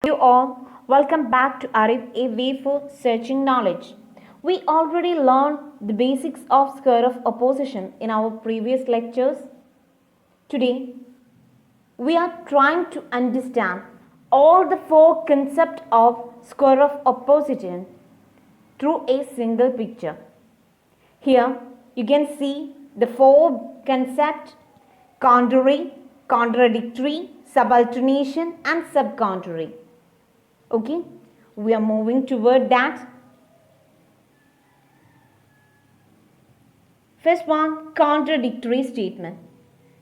You all, welcome back to Arif, a way for searching knowledge. We already learned the basics of square of opposition in our previous lectures. Today, we are trying to understand all the four concepts of square of opposition through a single picture. Here, you can see the four concepts: contrary, contradictory, subalternation, and subcontrary. Okay, we are moving toward that. First one, contradictory statement.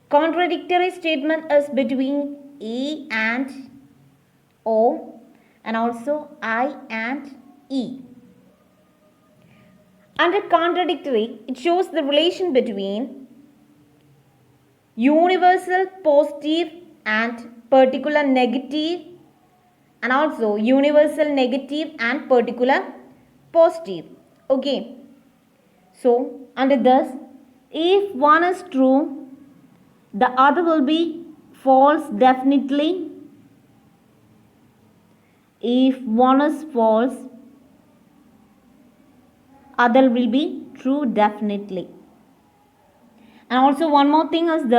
Contradictory statement is between A and O and also I and E. Under contradictory, it shows the relation between universal positive and particular negative, and also universal negative and particular positive. Okay. So, under this, if one is true, the other will be false definitely. If one is false, other will be true definitely. And also one more thing is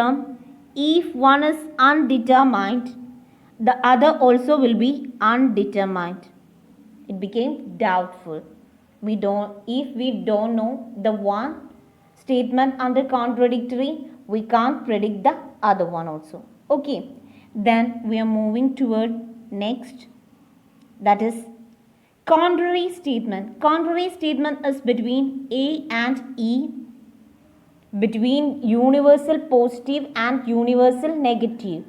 if one is undetermined, the other also will be undetermined. It became doubtful. If we don't know the one statement under contradictory, we can't predict the other one also. Okay, then we are moving toward next, that is contrary statement. Contrary statement is between A and E, between universal positive and universal negative,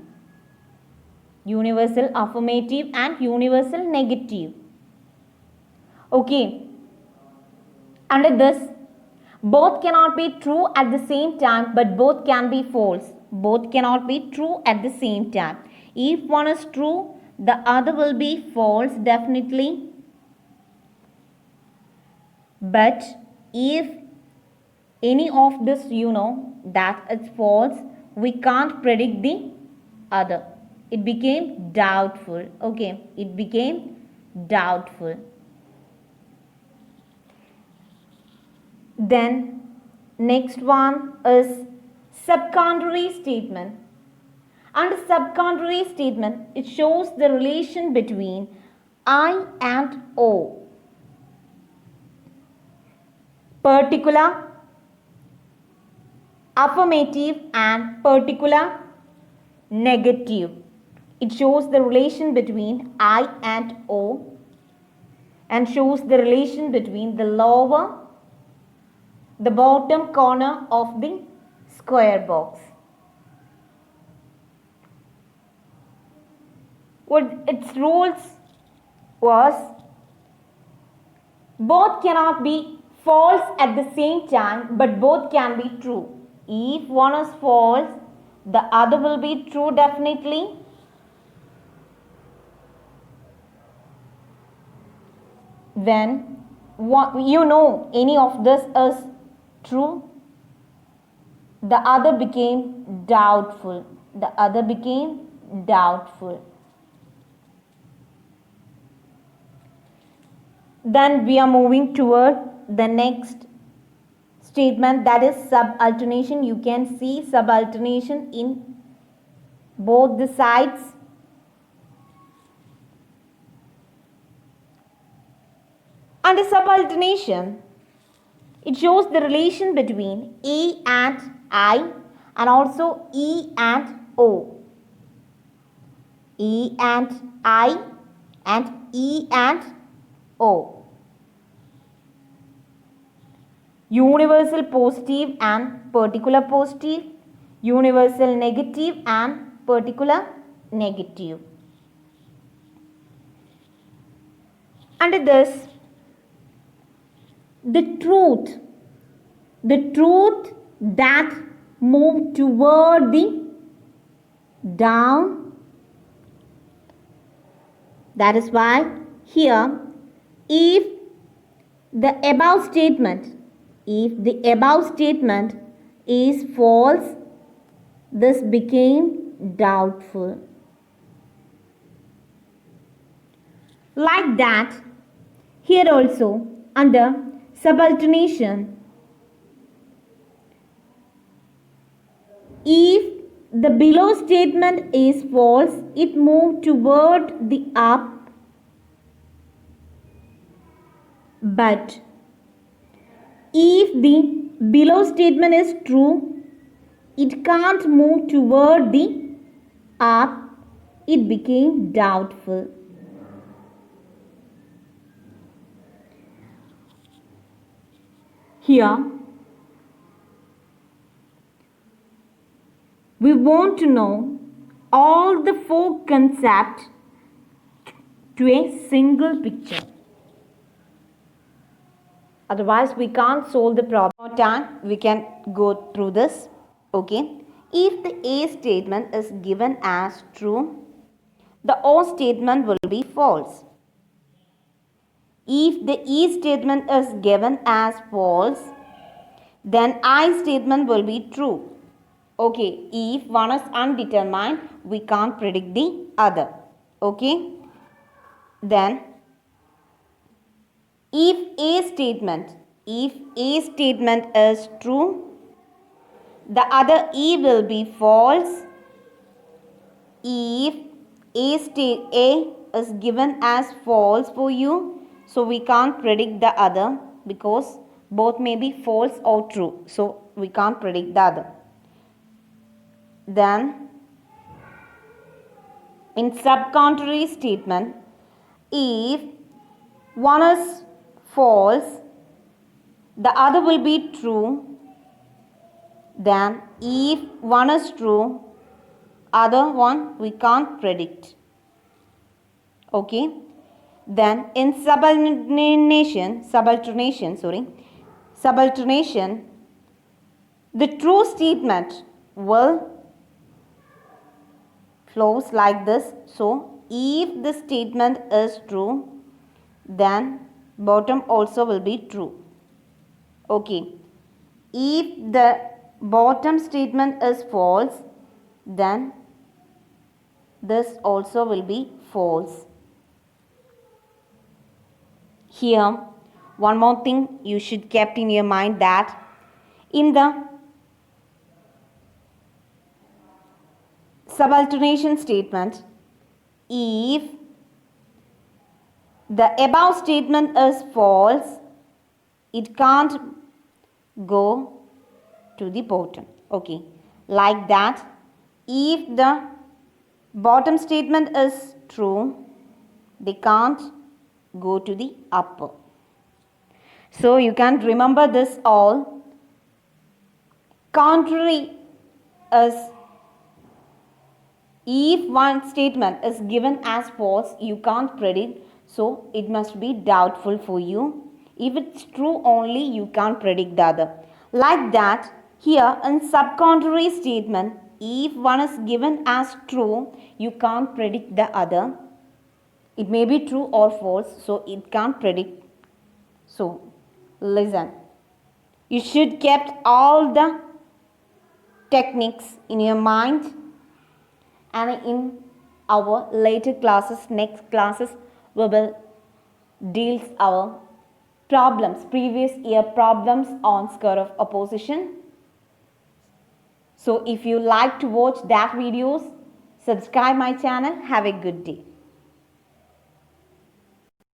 universal affirmative and universal negative. Okay, under this, both cannot be true at the same time, but both can be false. Both cannot be true at the same time. If one is true, the other will be false definitely. But if any of this that it's false, we can't predict the other. It became doubtful. Okay, it became doubtful. Then next one is subcontrary statement. Under subcontrary statement, it shows the relation between I and O. Particular, affirmative and particular negative. It shows the relation between I and O and shows the relation between the bottom corner of the square box. What its rules was, both cannot be false at the same time, but both can be true. If one is false, the other will be true definitely. Then any of this is true, the other became doubtful. The other became doubtful. Then we are moving toward the next statement, that is subalternation. You can see subalternation in both the sides. Under subalternation, it shows the relation between A and I and also E and O. E and I and E and O. Universal positive and particular positive, universal negative and particular negative. Under this, the truth that moved toward the down. That is why here, if the above statement is false, this became doubtful. Like that, here also under subordination, if the below statement is false, it moves toward the up, but if the below statement is true, it can't move toward the up, it became doubtful. Here, we want to know all the four concepts to a single picture. Otherwise, we can't solve the problem. More time, we can go through this. Okay. If the A statement is given as true, the O statement will be false. If the E statement is given as false, then I statement will be true. Okay, if one is undetermined, we can't predict the other. Okay, then if A statement is true, the other E will be false. If A is given as false for you, so we can't predict the other because both may be false or true. So we can't predict the other. Then in subcontrary statement, if one is false, the other will be true. Then if one is true, other one we can't predict. Okay. Then in subordination, the true statement will flows like this. So if the statement is true, then bottom also will be true. Okay. If the bottom statement is false, then this also will be false. Here, one more thing you should keep in your mind, that in the subordination statement, if the above statement is false, it can't go to the bottom. Okay, like that, if the bottom statement is true, they can't go to the upper. So you can remember this all. Contrary is, if one statement is given as false, you can't predict, so it must be doubtful for you. If it's true only, you can't predict the other. Like that, here in subcontrary statement, if one is given as true, you can't predict the other. It may be true or false, so it can't predict. So, listen. You should keep all the techniques in your mind, and in our later classes, next classes, we will deal our problems, previous year problems on square of opposition. So if you like to watch that videos, subscribe my channel. Have a good day.